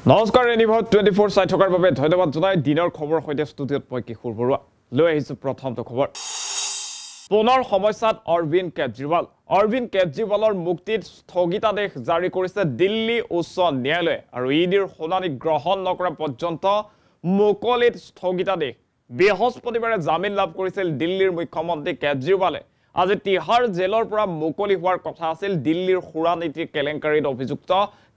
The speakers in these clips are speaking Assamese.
নমস্কাৰ এনিভৰ 24 চাই থকাৰ বাবে ধন্যবাদ জনাই দিনৰ খবৰ সৈতে ষ্টুডিঅ'ত মই কিশোৰ বৰুৱা লৈ আহিছো প্ৰথমটো খবৰ পুনৰ সমস্যাত অৰবিন্দ কেজৰিৱালৰ মুক্তিত স্থগিতাদেশ জাৰি কৰিছে দিল্লী উচ্চ ন্যায়ালয়ে আৰু ইডিৰ শুনানি গ্ৰহণ নকৰা পৰ্যন্ত মুকলিত স্থগিতাদেশ বৃহস্পতিবাৰে জামিন লাভ কৰিছিল দিল্লীৰ মুখ্যমন্ত্ৰী কেজৰিৱালে আজি তিহাৰ জেলৰ পৰা মুকলি হোৱাৰ কথা আছিল দিল্লীৰ সুৰানীতিৰ কেলেংকাৰীত অভিযুক্ত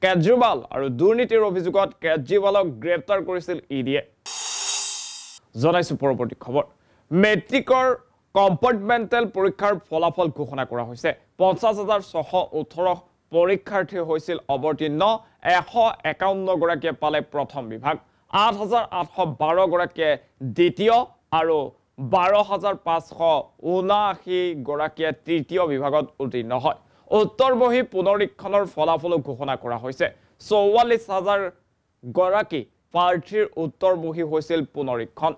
কেজৰিৱাল আৰু দুৰ্নীতিৰ অভিযোগত কেজৰিৱালক গ্ৰেপ্তাৰ কৰিছিল ইডিয়ে জনাইছো পৰৱৰ্তী খবৰ মেট্ৰিকৰ কম্পাৰ্টমেণ্টেল পৰীক্ষাৰ ফলাফল ঘোষণা কৰা হৈছে ৫০,৬১৮ পৰীক্ষাৰ্থী হৈছিল অৱতীৰ্ণ ১৫১ গৰাকীয়ে পালে প্ৰথম বিভাগ ৮,৮১২ গৰাকীয়ে দ্বিতীয় আৰু ১২,৫৭৯ গৰাকীয়ে তৃতীয় বিভাগত উত্তীৰ্ণ হয় উত্তৰবহী পুনৰীক্ষণৰ ফলাফল ঘোষণা কৰা হৈছে ৪৪,০০০ গৰাকী প্ৰাৰ্থীৰ উত্তৰবহী হৈছিল পুনৰীক্ষণ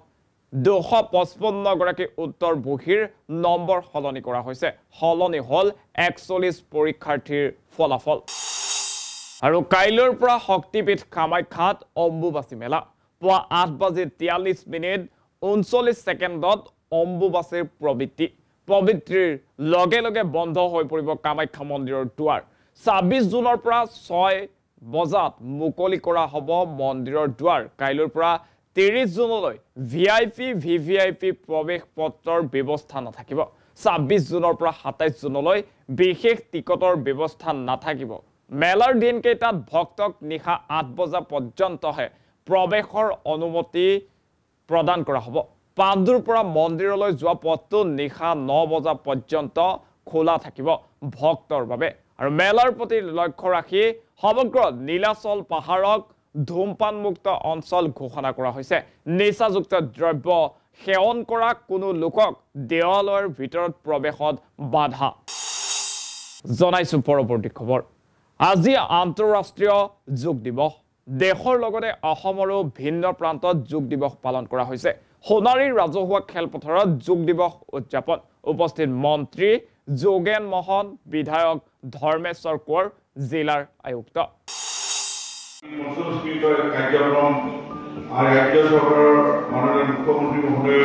২৫৫ গৰাকী উত্তৰবহীৰ নম্বৰ সলনি কৰা হৈছে সলনি হল ৪১ পৰীক্ষাৰ্থীৰ ফলাফল আৰু কাইলৈৰ পৰা শক্তিপীঠ কামাখ্যাত অম্বুবাচী মেলা পুৱা ৮:৪৩ 39 ছেকেণ্ডত অম্বুবাচীৰ পবিত্ৰীৰ লগে লগে বন্ধ হৈ পৰিব কামাখ্যা মন্দিৰৰ দুৱাৰ ২৬ জুনৰ পৰা ৬ বজাত মুকলি কৰা হ'ব মন্দিৰৰ দুৱাৰ কাইলৈৰ পৰা ৩০ জুনলৈ ভিআইপি ভিভিআইপি প্ৰৱেশ পত্ৰৰ ব্যৱস্থা নাথাকিব ২৬ জুনৰ পৰা ২৭ জুনলৈ বিশেষ টিকটৰ ব্যৱস্থা নাথাকিব মেলাৰ দিনকেইটাত ভক্তক নিশা ৮ বজা পৰ্যন্তহে প্ৰৱেশৰ অনুমতি প্ৰদান কৰা হ'ব পাণ্ডুৰ পৰা মন্দিৰলৈ যোৱা পথটো নিশা ৯ বজা পৰ্যন্ত খোলা থাকিব ভক্তৰ বাবে আৰু মেলাৰ প্ৰতি লক্ষ্য ৰাখি সমগ্ৰ নীলাচল পাহাৰক ধূমপানমুক্ত অঞ্চল ঘোষণা কৰা হৈছে নিচাযুক্ত দ্ৰব্য সেৱন কৰা কোনো লোকক দেৱালয়ৰ ভিতৰত প্ৰৱেশত বাধা জনাইছো পৰৱৰ্তী খবৰ আজি আন্তঃৰাষ্ট্ৰীয় যোগ দিৱস দেশৰ লগতে অসমৰো ভিন্ন প্ৰান্তত যোগ দিৱস পালন কৰা হৈছে সোণাৰীৰ ৰাজহুৱা খেলপথাৰত যোগ দিৱস উদযাপন উপস্থিত মন্ত্ৰী যোগেন মোহন বিধায়ক ধৰ্মেশ্বৰ কোঁৱৰ জিলাৰ আয়ুক্ত কাৰ্যক্ৰম আৰু ৰাজ্য চৰকাৰৰ মাননীয় মুখ্যমন্ত্ৰী মহোদয়ে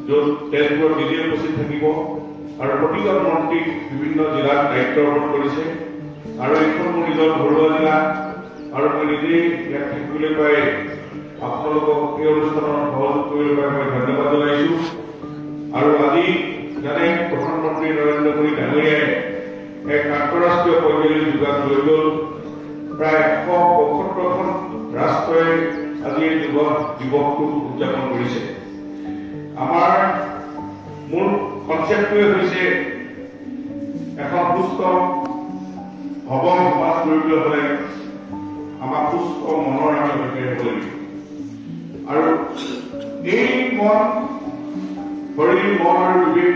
য'ত তেজপুৰত নিজে উপস্থিত থাকিব আৰু প্ৰতিজন মন্ত্ৰীক বিভিন্ন জিলাত দায়িত্ব অৰ্পণ কৰিছে আৰু এইখন মোৰ নিজৰ ঘৰুৱা জিলা আৰু মই নিজেই ইয়াত থাকিবলৈ পাই আপোনালোকক এই অনুষ্ঠানত সহযোগ কৰিবলৈ পাই মই ধন্যবাদ জনাইছোঁ আৰু আজি জানে প্ৰধানমন্ত্ৰী নৰেন্দ্ৰ মোদী ডাঙৰীয়াই এক আন্তঃৰাষ্ট্ৰীয় পৰ্যায়ৰ যোগান লৈ গ'ল প্ৰায় ১৭৫খন ৰাষ্ট্ৰই আজি এই যোগ দিৱসটো উদযাপন কৰিছে আমাৰ মূল কনচেপ্টটোৱে হৈছে এখন সুস্থ সবল সমাজ কৰিবলৈ হ'লে আমাক সুস্থ মনৰ আমি সৈতে হ'ব লাগিব আৰু এই মন শৰীৰ মন আৰু বিবেক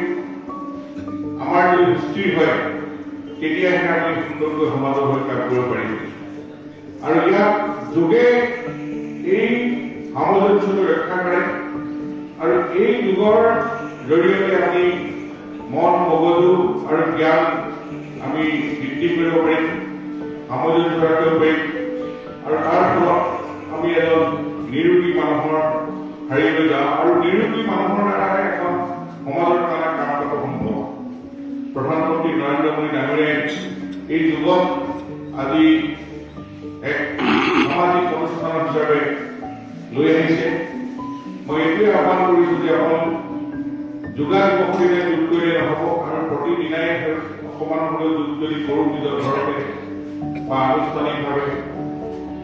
আমাৰ যদি সুস্থিৰ হয় তেতিয়াহে আমি সুন্দৰকৈ সমাজৰ হৈ কাম কৰিব পাৰিম আৰু ইয়াক যোগে এই সামঞ্জস্যটো ৰক্ষা কৰে আৰু এই যুগৰ জৰিয়তে আমি মন মগজু আৰু জ্ঞান আমি বৃদ্ধি কৰিব পাৰিম সামঞ্জস্য ৰাখিব পাৰিম আৰু তাৰ ফলত আমি এজন নিৰোগী মানুহৰ হাৰিলৈ যাওঁ আৰু নিৰোগী মানুহৰ দ্বাৰাই এখন সমাজৰ কাৰণে কাম কৰাটো সম্ভৱ প্ৰধানমন্ত্ৰী নৰেন্দ্ৰ মোদী ডাঙৰীয়াই এই যুগত আজি এক সামাজিক অনুষ্ঠান হিচাপে লৈ আহিছে মই এইটোৱে আহ্বান কৰিছোঁ যে অকল যোগা দিৱসেৰে যোগ কৰিলে নহ'ব আৰু প্ৰতিদিনাই অকণমান হ'লেও যোগ যদি কৰোঁ নিজৰ ঘৰতে বা আনুষ্ঠানিকভাৱে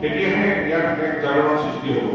তেতিয়াহে ইয়াত এক জাগৰণৰ সৃষ্টি হ'ব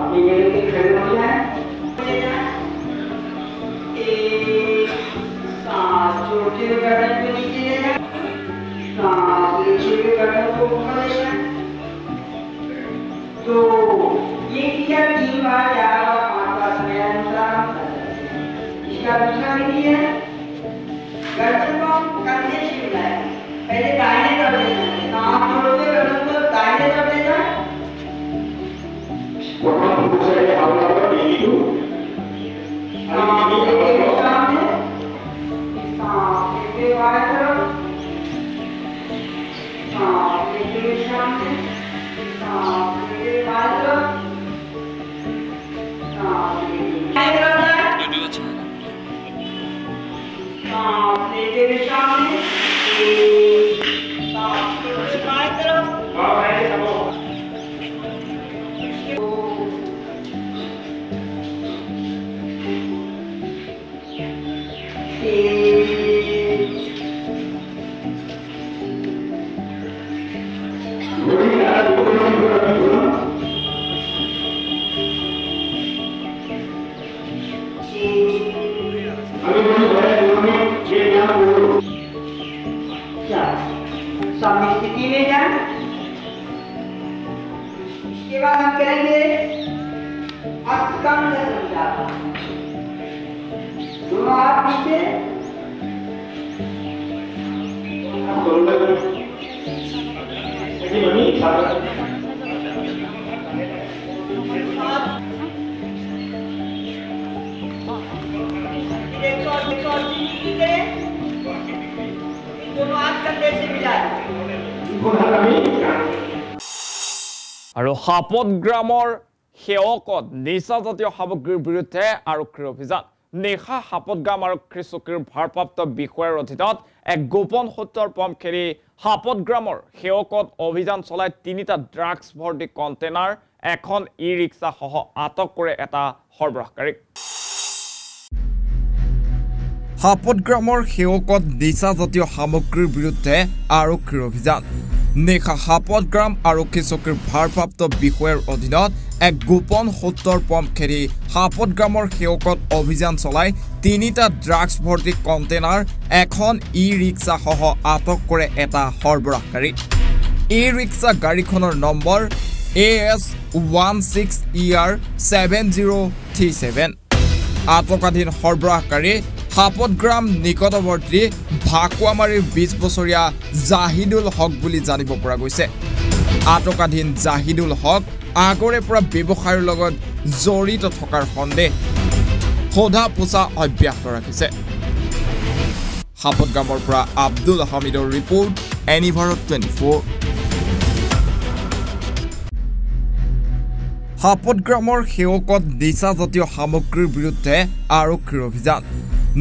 अपनी जगह पे खड़े हो जाए एक सांस छोटे गर्दन को नीचे ले जाए सांस छोटे गर्दन को ऊपर ले जाए तो ये किया 3 बार 4 बार 5 बार समय अनुसार इसका दूसरा विधि है गर्दन को कंधे से मिलाएं पहले दाहिने तरफ ले जाए सांस छोड़ते गर्दन को दाहिने तरफ ले जाए स्थिति में जाए इसके बाद हम करेंगे अस्कंद संचालन दोनों हाथ नीचे दोनों हाथ कंधे से मिलाएं আৰু হাপতগ্ৰামৰ সেৱকত নিচাজাতীয় সামগ্ৰীৰ বিৰুদ্ধে আৰক্ষীৰ অভিযান নিশা হাপতগ্ৰাম আৰক্ষী চকীৰ ভাৰপ্ৰাপ্ত বিষয়াৰ অধীনত এক গোপন সূত্ৰৰ পম খেলি হাপতগ্ৰামৰ সেৱকত অভিযান চলাই 3টা ড্ৰাগছ ভৰ্তি কণ্টেইনাৰ এখন ই-ৰিক্সা সহ আটক কৰে এটা সৰবৰাহকাৰীক হাপতগ্ৰামৰ সেৱকত নিচাজাতীয় সামগ্ৰীৰ বিৰুদ্ধে আৰক্ষীৰ অভিযান নিশা হাপতগ্ৰাম আৰক্ষী চকীৰ ভাৰপ্ৰাপ্ত বিষয়াৰ অধীনত এক গোপন সূত্ৰৰ পম খেলি হাপতগ্ৰামৰ সেৱকত অভিযান চলাই 3টা ড্ৰাগছ ভৰ্তি কণ্টেইনাৰ এখন ই-ৰিক্সা সহ আটক কৰে এটা সৰবৰাহকাৰী ই-ৰিক্সা গাড়ীখনৰ নম্বৰ AS16ER7037 আটকাধীন সৰবৰাহকাৰী হাপতগ্ৰাম নিকটৱৰ্তী ভাকুৱামাৰীৰ 20 বছৰীয়া জাহিদুল হক বুলি জানিব পৰা গৈছে আটকাধীন জাহিদুল হক আগৰে পৰা ব্যৱসায়ৰ লগত জড়িত থকাৰ সন্দেহ সোধা পোছা অব্যাহত ৰাখিছে হাপতগ্ৰামৰ পৰা আব্দুল হামিদৰ ৰিপৰ্ট এনিভাৰত 24 হাপতগ্ৰামৰ সেৱকত নিচাজাতীয় সামগ্ৰীৰ বিৰুদ্ধে আৰক্ষীৰ অভিযান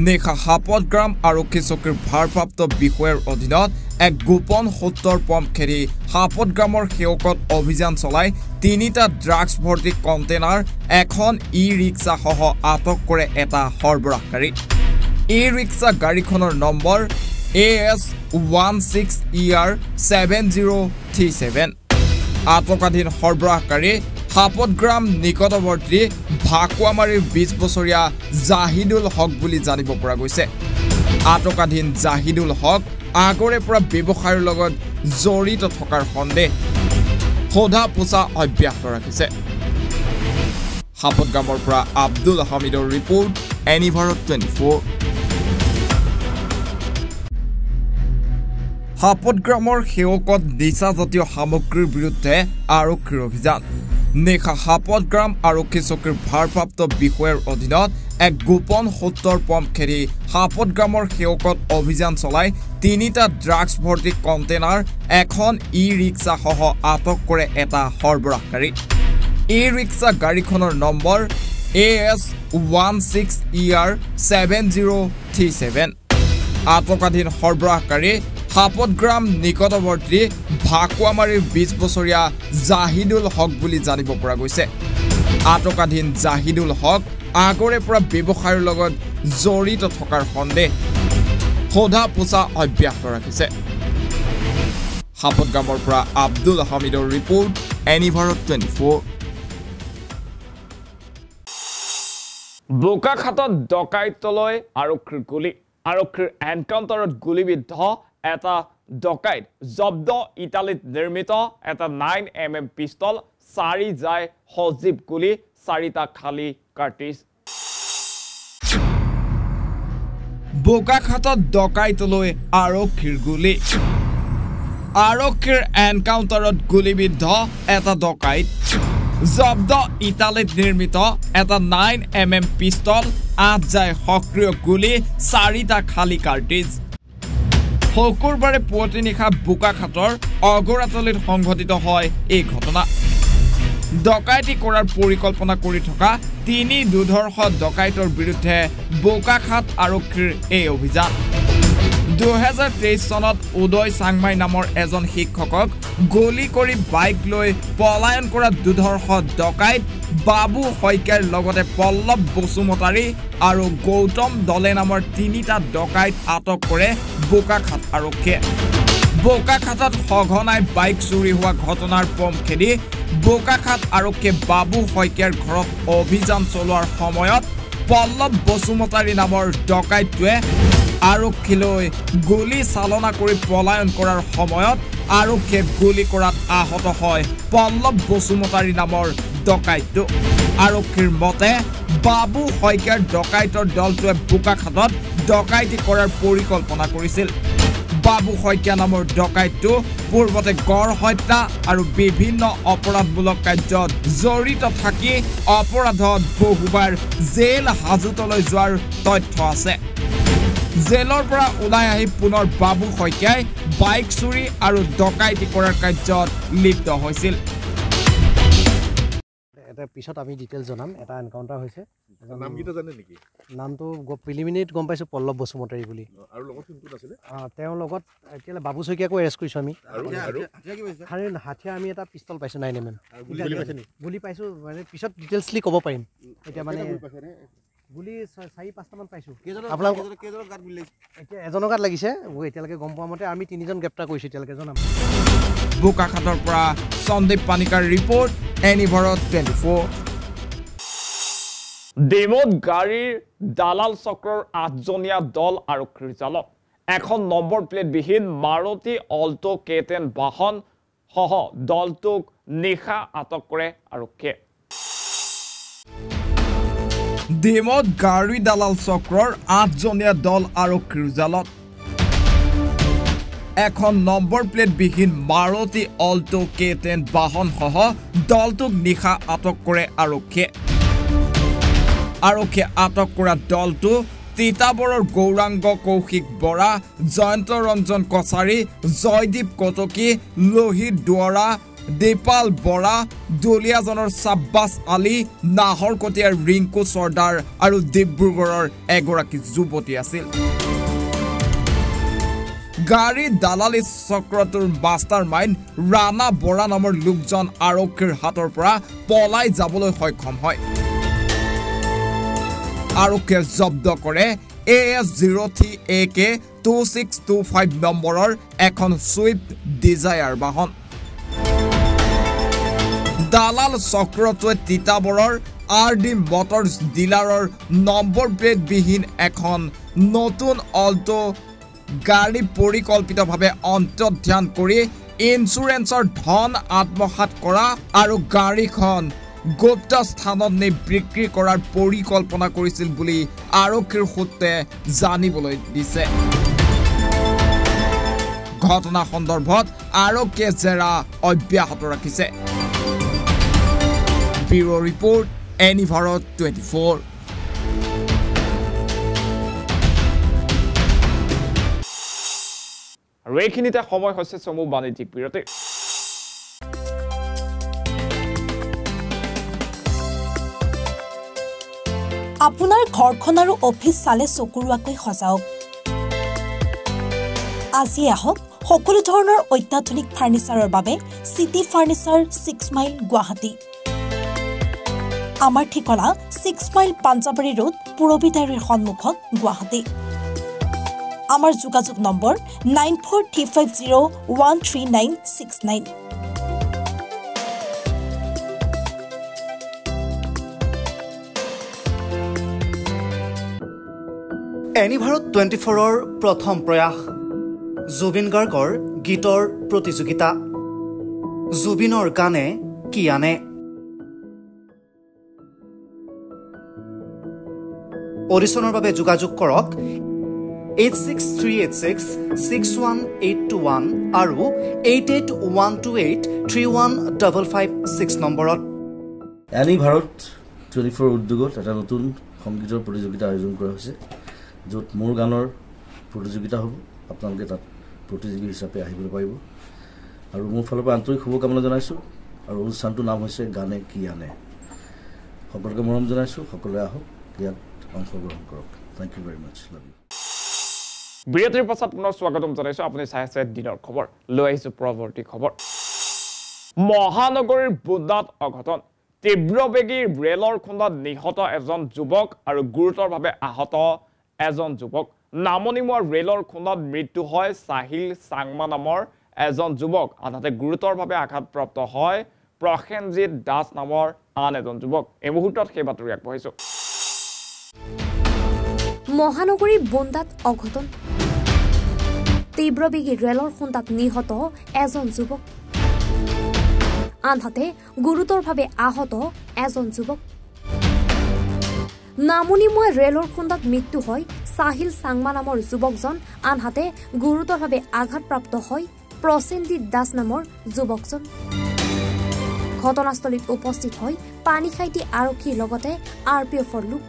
নিশা হাপতগ্ৰাম আৰক্ষী চকীৰ ভাৰপ্ৰাপ্ত বিষয়াৰ অধীনত এক গোপন সূত্ৰৰ পম খেৰি হাপতগ্ৰামৰ সেৱকত অভিযান চলাই 3টা ড্ৰাগছ ভৰ্তি কণ্টেইনাৰ এখন ই-ৰিক্সা সহ আটক কৰে এটা সৰবৰাহকাৰী ই-ৰিক্সা গাড়ীখনৰ নম্বৰ AS16ER7037 আটকাধীন সৰবৰাহকাৰী হাপতগ্ৰাম নিকটৱৰ্তী ভাকুৱামাৰীৰ 20 বছৰীয়া জাহিদুল হক বুলি জানিব পৰা গৈছে আটকাধীন জাহিদুল হক আগৰে পৰা ব্যৱসায়ৰ লগত জড়িত থকাৰ সন্দেহ সোধা পোছা অব্যাহত ৰাখিছে হাপতগ্ৰামৰ পৰা আব্দুল হামিদৰ ৰিপৰ্ট এনিভাৰত 24 হাপতগ্ৰামৰ সেৱকত নিচাজাতীয় সামগ্ৰীৰ বিৰুদ্ধে আৰক্ষীৰ অভিযান নিশা হাপতগ্ৰাম আৰক্ষী চকীৰ ভাৰপ্ৰাপ্ত বিষয়াৰ অধীনত এক গোপন সূত্ৰৰ পম খেৰি হাপতগ্ৰামৰ সেৱকত অভিযান চলাই 3টা ড্ৰাগছ ভৰ্তি কণ্টেইনাৰ এখন ই-ৰিক্সা সহ আটক কৰে এটা সৰবৰাহকাৰী ই-ৰিক্সা গাড়ীখনৰ নম্বৰ AS16ER7037 আটকাধীন সৰবৰাহকাৰী হাপতগ্ৰাম নিকটৱৰ্তী ভাকুৱামাৰীৰ 20 বছৰীয়া জাহিদুল হক বুলি জানিব পৰা গৈছে আটকাধীন জাহিদুল হক আগৰে পৰা ব্যৱসায়ৰ লগত জড়িত থকাৰ সন্দেহ সোধা পোছা অব্যাহত ৰাখিছে হাপতগ্ৰামৰ পৰা আব্দুল হামিদৰ ৰিপৰ্ট এনিভাৰত 24 বোকাখাতত ডকাইতলৈ আৰক্ষীৰ গুলী আৰক্ষীৰ এনকাউণ্টাৰত গুলীবিদ্ধ এটা ডকাইত জব্দ ইটালীত নিৰ্মিত এটা 9mm পিস্তল 4 যায় সজীৱ গুলী 4টা খালী কাৰ্টিজ বোকাখাতত ডকাইতলৈ আৰক্ষীৰ গুলী আৰক্ষীৰ এনকাউণ্টাৰত গুলীবিদ্ধ এটা ডকাইত জব্দ ইটালীত নিৰ্মিত এটা 9mm পিস্তল 8 যায় সক্ৰিয় গুলী 4টা খালী কাৰ্টিজ শুকুৰবাৰে পুৱতি নিশা বোকাখাতৰ অগৰাতলিত সংঘটিত হয় এই ঘটনা ডকাইতি কৰাৰ পৰিকল্পনা কৰি থকা 3 দুধৰ্ষ ডকাইতৰ বিৰুদ্ধে বোকাখাত আৰক্ষীৰ এই অভিযান 2023 চনত উদয় চাংমাই নামৰ এজন শিক্ষকক গুলী কৰি বাইক লৈ পলায়ন কৰা দুধৰ্ষ ডকাইত বাবু শইকীয়াৰ লগতে পল্লৱ বসুমতাৰী আৰু গৌতম দলে নামৰ 3টা ডকাইত আটক কৰে বোকাখাত আৰক্ষীয়ে বোকাখাতত সঘনাই বাইক চুৰি হোৱা ঘটনাৰ পম খেদি বোকাখাত আৰক্ষীয়ে বাবু শইকীয়াৰ ঘৰত অভিযান চলোৱাৰ সময়ত পল্লৱ বসুমতাৰী নামৰ ডকাইতটোৱে আৰক্ষীলৈ গুলী চালনা কৰি পলায়ন কৰাৰ সময়ত আৰক্ষীয়ে গুলী কৰাত আহত হয় পল্লৱ বসুমতাৰী নামৰ ডকাইতটো আৰক্ষীৰ মতে বাবু শইকীয়াৰ ডকাইতৰ দলটোৱে বোকাখাতত ডকাইতি কৰাৰ পৰিকল্পনা কৰিছিল বাবু শইকীয়া নামৰ ডকাইতটো পূৰ্বতে গড় হত্যা আৰু বিভিন্ন অপৰাধমূলক কাৰ্যত জড়িত থাকি অপৰাধত বহুবাৰ জেল হাজতলৈ যোৱাৰ তথ্য আছে জেলৰ পৰা ওলাই আহি পুনৰ বাবু শইকীয়াই বাইক চুৰি আৰু ডকাইতি কৰাৰ কাৰ্যত লিপ্ত হৈছিল এটা পিছত আমি ডিটেইলছ জনাম এটা এনকাউণ্টাৰ হৈছে নাম কিটা জানে নেকি নামটো প্ৰিলিমিনেৰীত গম পাইছোঁ পল্লৱ বসুমতাৰী বুলি আৰু লগত কোন আছিলে তেওঁৰ লগত এতিয়া বাবু শইকীয়াকো এৰেষ্ট কৰিছোঁ আমি আৰু হাথিয়াৰ আমি এটা পিস্তল পাইছোঁ 9mm গুলী পাইছোঁ মানে পিছত ডিটেইলছলি ক'ব পাৰিম এতিয়া মানে গুলী 4-5টামান পাইছোঁ আপোনালোকৰ এতিয়া এজনৰ গাত লাগিছে এতিয়ালৈকে গম পোৱা মতে আমি 3জন গ্ৰেপ্তাৰ কৰিছোঁ এতিয়ালৈকে জনাম বোকাখাতৰ পৰা সন্দীপ পানিকাৰ ৰিপৰ্ট এনিভাৰত 24 ডেমত গাড়ীৰ দালাল চক্ৰৰ 8জনীয়া দল আৰক্ষীৰ জালত এখন নম্বৰ প্লেট বিহীন মাৰুতি অল্টো K10 বাহন সহ দলটোক নিশা আটক কৰে আৰক্ষীয়ে ডেমত গাড়ী দালাল চক্ৰৰ 8জনীয়া দল আৰক্ষীৰ জালত এখন নম্বৰ প্লেট বিহীন মাৰুতি অল্টো K10 বাহন সহ দলটোক নিশা আটক কৰে আৰক্ষীয়ে আটক কৰা দলটো তিতাবৰৰ গৌৰাংগ কৌশিক বৰা জয়ন্ত ৰঞ্জন কছাৰী জয়দীপ কটকী লোহিত দুৱৰা দীপাল বৰা দুলিয়াজনৰ সাব্বাছ আলী নাহৰকটীয়াৰ ৰিংকু চৰ্দাৰ আৰু ডিব্ৰুগড়ৰ এগৰাকী যুৱতী আছিল গাড়ী দালালি চক্ৰটোৰ মাষ্টাৰ মাইণ্ড ৰাণা বৰা নামৰ লোকজন আৰক্ষীৰ হাতৰ পৰা পলাই যাবলৈ সক্ষম হয় আৰক্ষীয়ে জব্দ কৰে AS03AK 2625 নম্বৰৰ এখন সুইফট ডিজায়াৰ বাহন দালাল চক্ৰটোৱে তিতাবৰৰ RD মটৰ্ছ ডিলাৰৰ নম্বৰ প্লেট বিহীন এখন নতুন অল্টো গাড়ী পৰিকল্পিতভাৱে অন্তৰ্ধান কৰি ইন্সুৰেন্সৰ ধন আত্মসাৎ কৰা আৰু গাড়ীখন গুপ্ত স্থানত নি বিক্ৰী কৰাৰ পৰিকল্পনা কৰিছিল বুলি আৰক্ষীৰ সূত্ৰে জানিবলৈ দিছে ঘটনা সন্দৰ্ভত আৰক্ষীয়ে জেৰা অব্যাহত ৰাখিছে ব্যুৰো ৰিপৰ্ট এনি ভাৰত 24 আৰু এইখিনিতে সময় হৈছে চমু বাণিজ্যিক বিৰতিৰ আপোনাৰ ঘৰখন আৰু অফিচ চালে চকুৰুৱাকৈ সজাওক আজি আহক সকলো ধৰণৰ অত্যাধুনিক ফাৰ্নিচাৰৰ বাবে সিটি ফাৰ্নিচাৰ 6 মাইল গুৱাহাটী আমাৰ ঠিকনা 6 মাইল পাঞ্জাবাৰী ৰোড পুৰবিদাৰীৰ সন্মুখত গুৱাহাটী আমাৰ যোগাযোগ নম্বৰ 9435013969 এনি ভাৰত 24ৰ প্ৰথম প্ৰয়াস জুবিন গাৰ্গৰ গীতৰ প্ৰতিযোগিতা জুবিনৰ গানে কি আনে অডিশ্যনৰ বাবে যোগাযোগ কৰক 8638661821 আৰু 8812831556 নম্বৰত এনি ভাৰত 24 উদ্যোগত এটা নতুন সংগীতৰ প্ৰতিযোগিতা আয়োজন কৰা হৈছে য'ত মোৰ গানৰ প্ৰতিযোগিতা হ'ব আপোনালোকে তাত প্ৰতিযোগী হিচাপে আহিবলৈ পাৰিব আৰু মোৰ ফালৰ পৰা আন্তৰিক শুভকামনা জনাইছোঁ আৰু অনুষ্ঠানটোৰ নাম হৈছে গানে কি আনে সকলোকে মৰম জনাইছোঁ সকলোৱে আহক ইয়াত অংশগ্ৰহণ কৰক thank you very much love you বিৰতিৰ পাছত পুনৰ স্বাগতম জনাইছোঁ আপুনি চাই আছে দিনৰ খবৰ লৈ আহিছোঁ পৰৱৰ্তী খবৰ মহানগৰীৰ বুন্দাত অঘটন তীব্ৰবেগী ৰেলৰ খুন্দাত নিহত এজন যুৱক আৰু গুৰুতৰভাৱে আহত এজন যুৱক নামনিমুৱা ৰেলৰ খুন্দাত মৃত্যু হয় সাহিল চাংমা নামৰ এজন যুৱক আনহাতে গুৰুতৰভাৱে আঘাতপ্ৰাপ্ত হয় প্ৰসেনজিৎ দাস নামৰ আন এজন যুৱক এই মুহূৰ্তত সেই বাতৰি আগবঢ়াইছোঁ মহানগৰীৰ বুন্দাত অঘটন তীব্ৰবেগী ৰেলৰ খুন্দাত নিহত এজন যুৱক আনহাতে গুৰুতৰভাৱে আহত এজন যুৱক নামনিমুৱা ৰেলৰ খুন্দাত মৃত্যু হয় সাহিল চাংমা নামৰ যুৱকজন আনহাতে গুৰুতৰভাৱে আঘাতপ্ৰাপ্ত হয় প্ৰসেনজিৎ দাস নামৰ যুৱকজন ঘটনাস্থলীত উপস্থিত হয় পানীখাইটি আৰক্ষীৰ লগতে RPFৰ লোক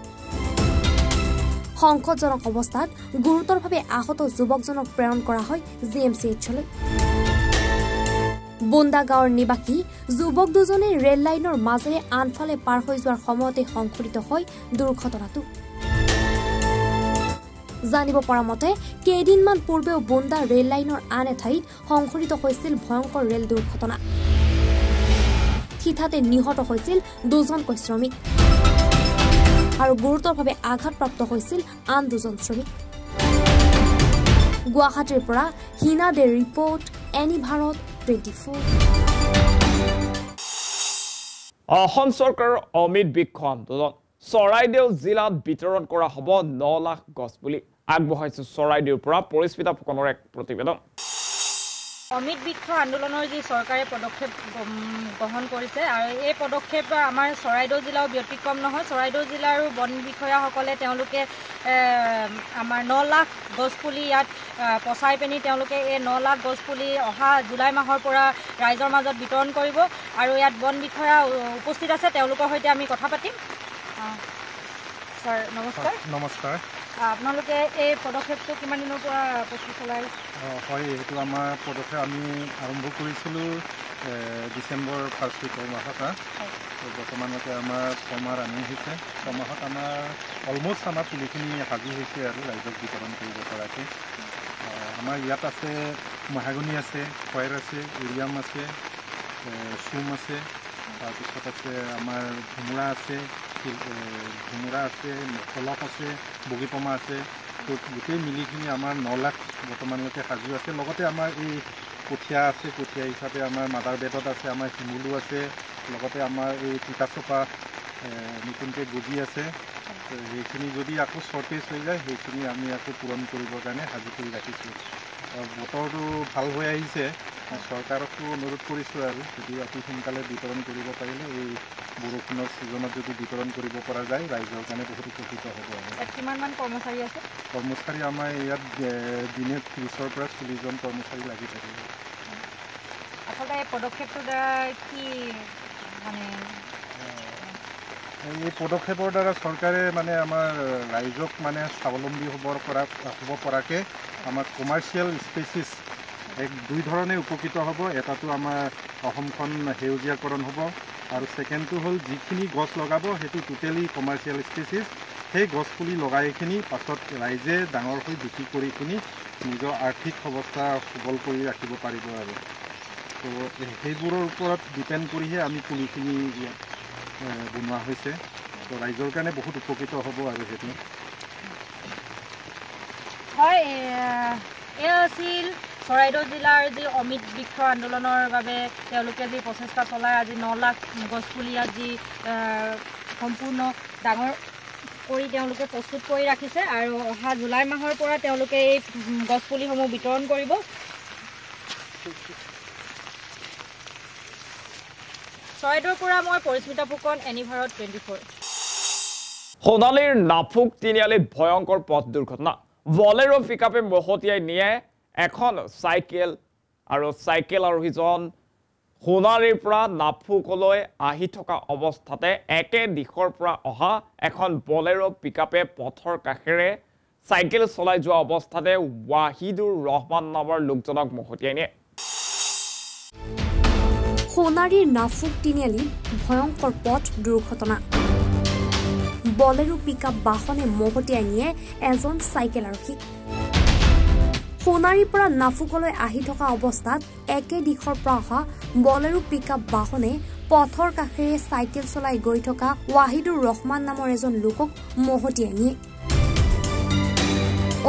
সংকটজনক অৱস্থাত গুৰুতৰভাৱে আহত যুৱকজনক প্ৰেৰণ কৰা হয় GMCHলৈ বুন্দা গাঁৱৰ নিবাসী যুৱক দুজনে ৰেল লাইনৰ মাজেৰে আনফালে পাৰ হৈ যোৱাৰ সময়তে সংঘটিত হয় দুৰ্ঘটনাটো জানিব পৰা মতে কেইদিনমান পূৰ্বেও বুন্দা ৰেল লাইনৰ আন এঠাইত সংঘটিত হৈছিল ভয়ংকৰ ৰেল দুৰ্ঘটনা হঠাতে নিহত হৈছিল দুজনকৈ শ্ৰমিক আৰু গুৰুতৰভাৱে আঘাতপ্ৰাপ্ত হৈছিল আন দুজন শ্ৰমিক গুৱাহাটীৰ পৰা হিনা দে ৰিপৰ্ট এনি ভাৰত 24 অসম চৰকাৰৰ অমিত বৃক্ষ আন্দোলন চৰাইদেউ জিলাত বিতৰণ কৰা হ'ব 9 লাখ গছ পুলি আগবঢ়াইছে চৰাইদেউৰ পৰা পৰিস্মিতা ফুকনৰ এক প্ৰতিবেদন অমিত বৃক্ষ আন্দোলনৰ যি চৰকাৰে পদক্ষেপ গ্ৰহণ কৰিছে আৰু এই পদক্ষেপ আমাৰ চৰাইদেউ জিলাও ব্যতিক্ৰম নহয় চৰাইদেউ জিলাৰ বন বিষয়াসকলে তেওঁলোকে আমাৰ 9 লাখ গছ পুলি ইয়াত পচাই পেনি তেওঁলোকে এই 9 লাখ গছ পুলি অহা জুলাই মাহৰ পৰা ৰাইজৰ মাজত বিতৰণ কৰিব আৰু ইয়াত বন বিষয়া উপস্থিত আছে তেওঁলোকৰ সৈতে আমি কথা পাতিম স্যাৰ নমস্কাৰ নমস্কাৰ আপোনালোকে এই পদক্ষেপটো কিমান দিনৰ পৰা প্ৰস্তুত চলাই হয় এইটো আমাৰ পদক্ষেপ আমি আৰম্ভ কৰিছিলোঁ ডিচেম্বৰ ফাৰ্ষ্ট উইকৰ মাহত বৰ্তমানলৈকে আমাৰ 6 মাহ ৰানিং হৈছে 6 মাহত আমাৰ অলমষ্ট আমাৰ পুলিখিনি সাজু হৈছে আৰু ৰাইজক বিতৰণ কৰিব পৰাকৈ আমাৰ ইয়াত আছে মহাগনি আছে খয়েৰ আছে ইৰিয়াম আছে চুম আছে তাৰপিছত আছে আমাৰ ঘুমুৰা আছে ফলক আছে বগীপমা আছে তো গোটেই মিলিখিনি আমাৰ 9 লাখ বৰ্তমানলৈকে সাজু আছে লগতে আমাৰ এই কঠীয়া আছে কঠীয়া হিচাপে আমাৰ মাদাৰ বেডত আছে আমাৰ শিমুলু আছে লগতে আমাৰ এই তিতাচপা নতুনকৈ গজি আছে সেইখিনি যদি আকৌ শ্বৰ্টেজ হৈ যায় সেইখিনি আমি আকৌ পূৰণ কৰিবৰ কাৰণে সাজু কৰি ৰাখিছোঁ বতৰটো ভাল হৈ আহিছে চৰকাৰকো অনুৰোধ কৰিছোঁ আৰু যদি অতি সোনকালে বিতৰণ কৰিব পাৰিলে এই বৰষুণৰ ছিজনত যদি বিতৰণ কৰিব পৰা যায় ৰাইজৰ কাৰণে বহুত উপকৃত হ'ব আৰু কিমানমান কৰ্মচাৰী আছে কৰ্মচাৰী আমাৰ ইয়াত দিনে 30ৰ পৰা 40জন কৰ্মচাৰী লাগি থাকে আচলতে এই পদক্ষেপটোৰ দ্বাৰা কি মানে এই পদক্ষেপৰ দ্বাৰা চৰকাৰে মানে আমাৰ ৰাইজক মানে স্বাৱলম্বী হ'ব পৰাকৈ আমাৰ কমাৰ্চিয়েল স্পেচিছ দুই ধৰণে উপকৃত হ'ব এটাটো আমাৰ অসমখন সেউজীয়াকৰণ হ'ব আৰু ছেকেণ্ডটো হ'ল যিখিনি গছ লগাব সেইটো টোটেলি কমাৰ্চিয়েল স্পেচিছ সেই গছপুলি লগাইখিনি পাছত ৰাইজে ডাঙৰ হৈ বিক্ৰী কৰি কিনি নিজৰ আৰ্থিক অৱস্থা সবল কৰি ৰাখিব পাৰিব আৰু তো সেইবোৰৰ ওপৰত ডিপেণ্ড কৰিহে আমি পুলিখিনি বনোৱা হৈছে তো ৰাইজৰ কাৰণে বহুত উপকৃত হ'ব আৰু সেইটো হয় এয়া আছিল চৰাইদেউ জিলাৰ যি অমিত বৃক্ষ আন্দোলনৰ বাবে তেওঁলোকে যি প্ৰচেষ্টা চলাই আজি 9 লাখ গছপুলি আজি সম্পূৰ্ণ ডাঙৰ কৰি তেওঁলোকে প্ৰস্তুত কৰি ৰাখিছে আৰু অহা জুলাই মাহৰ পৰা তেওঁলোকে এই গছপুলিসমূহ বিতৰণ কৰিব চৰাইদেউৰ পৰা মই পৰিস্মিতা ফুকন এনিভাৰত 24 সোণালীৰ নাফুক তিনিআলিত ভয়ংকৰ পথ দুৰ্ঘটনা বলেৰো পিকআপে মহতিয়াই নিয়ে এখন চাইকেল আৰোহীজন সোণালীৰ পৰা নাফুকলৈ আহি থকা অৱস্থাতে একে দিশৰ পৰা অহা এখন বলেৰো পিকআপে পথৰ কাষেৰে চাইকেল চলাই যোৱা অৱস্থাতে ৱাহিদুৰ ৰহমান নামৰ লোকজনক মহতিয়াই নিয়ে সোণাৰীৰ নাফুক তিনিআলিত ভয়ংকৰ পথ দুৰ্ঘটনা বলেৰো পিকআপ বাহনে মহতিয়াই নিয়ে এজন চাইকেল আৰোহীক সোণাৰীৰ পৰা নাফুকলৈ আহি থকা অৱস্থাত একে দিশৰ পৰা অহা বলেৰো পিকআপ বাহনে পথৰ কাষেৰে চাইকেল চলাই গৈ থকা ৱাহিদুৰ ৰহমান নামৰ এজন লোকক মহতিয়াই নিয়ে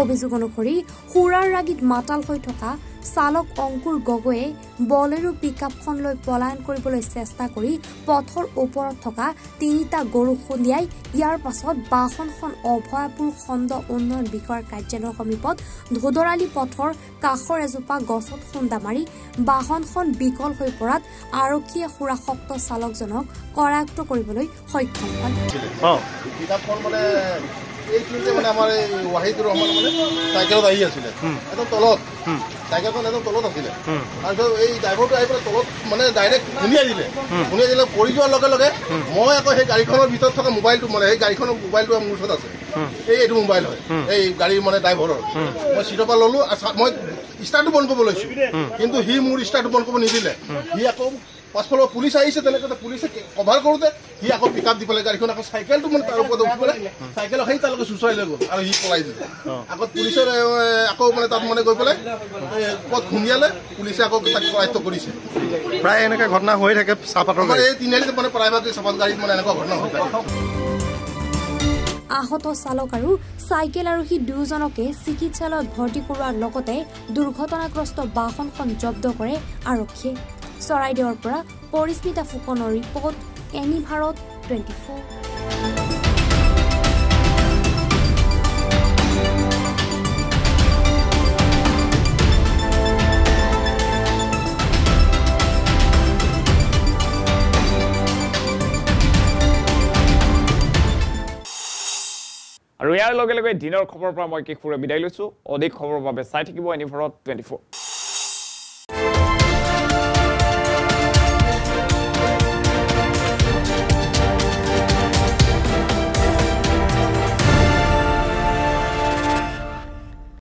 অভিযোগ অনুসৰি সুৰাৰ ৰাগীত মাতাল হৈ থকা চালক অংকুৰ গগৈয়ে বলেৰো পিকআপখন লৈ পলায়ন কৰিবলৈ চেষ্টা কৰি পথৰ ওপৰত থকা 3টা গৰু খুন্দিয়াই ইয়াৰ পাছত বাহনখন অভয়াপুৰ খণ্ড উন্নয়ন বিষয়াৰ কাৰ্যালয়ৰ সমীপত ধুদৰালি পথৰ কাষৰ এজোপা গছত খুন্দা মাৰি বাহনখন বিকল হৈ পৰাত আৰক্ষীয়ে সুৰাসক্ত চালকজনক কৰায়ত্ব কৰিবলৈ সক্ষম হয় এইখিনিতে মানে আমাৰ এই ৱাহিদুৰ ৰহমান মানে চাইকেলত আহি আছিলে একদম তলত চাইকেলখন একদম তলত আছিলে তাৰপিছত এই ড্ৰাইভাৰটো আহি পেলাই তলত মানে ডাইৰেক্ট খুন্দিয়াই দিলে পৰি যোৱাৰ লগে লগে মই আকৌ সেই গাড়ীখনৰ ভিতৰত থকা মোবাইলটো মানে সেই গাড়ীখনৰ মোবাইলটো মোৰ ওচৰত আছে এইটো মোবাইল হয় এই গাড়ীৰ মানে ড্ৰাইভাৰৰ মই চিটৰ পৰা ল'লো মই ষ্টাৰ্টটো বন্ধ কৰিব লৈছোঁ কিন্তু সি মোৰ ষ্টাৰ্টটো বন্ধ কৰিব নিদিলে সি আকৌ পাছফালৰ পুলিচ আহিছে তেনেকৈ পুলিচে কভাৰ কৰোঁতে সি আকৌ পিকআপ দি পেলাই গাড়ীখন আকৌ চাইকেলটো মানে তাৰ ওপৰত উঠি পেলাই চাইকেল সেই তালৈকে চুচৰাই লৈ গ'ল আৰু সি পলাই দিলে আকৌ পুলিচে আকৌ মানে তাত মানে গৈ পেলাই ক'ত খুন্দিয়ালে পুলিচে আকৌ তাক কৰায়ত্ব কৰিছে প্ৰায় এনেকৈ ঘটনা হৈ থাকে চাহপাতৰ এই তিনিআলিত মানে প্ৰায়ভাগ চাহপাত গাড়ীত মানে এনেকুৱা ঘটনা হৈ থাকে আহত চালক আৰু চাইকেল আৰোহী দুজনকে চিকিৎসালয়ত ভৰ্তি কৰোৱাৰ লগতে দুৰ্ঘটনাগ্ৰস্ত বাহনখন জব্দ কৰে আৰক্ষীয়ে চৰাইদেউৰ পৰা পৰিস্মিতা ফুকনৰ ৰিপৰ্ট এনিভাৰত 24 আৰু ইয়াৰ লগে লগে দিনৰ খবৰৰ পৰা মই কিশোৰে বিদায় লৈছো অধিক খবৰৰ বাবে চাই থাকিব এনিভাৰত 24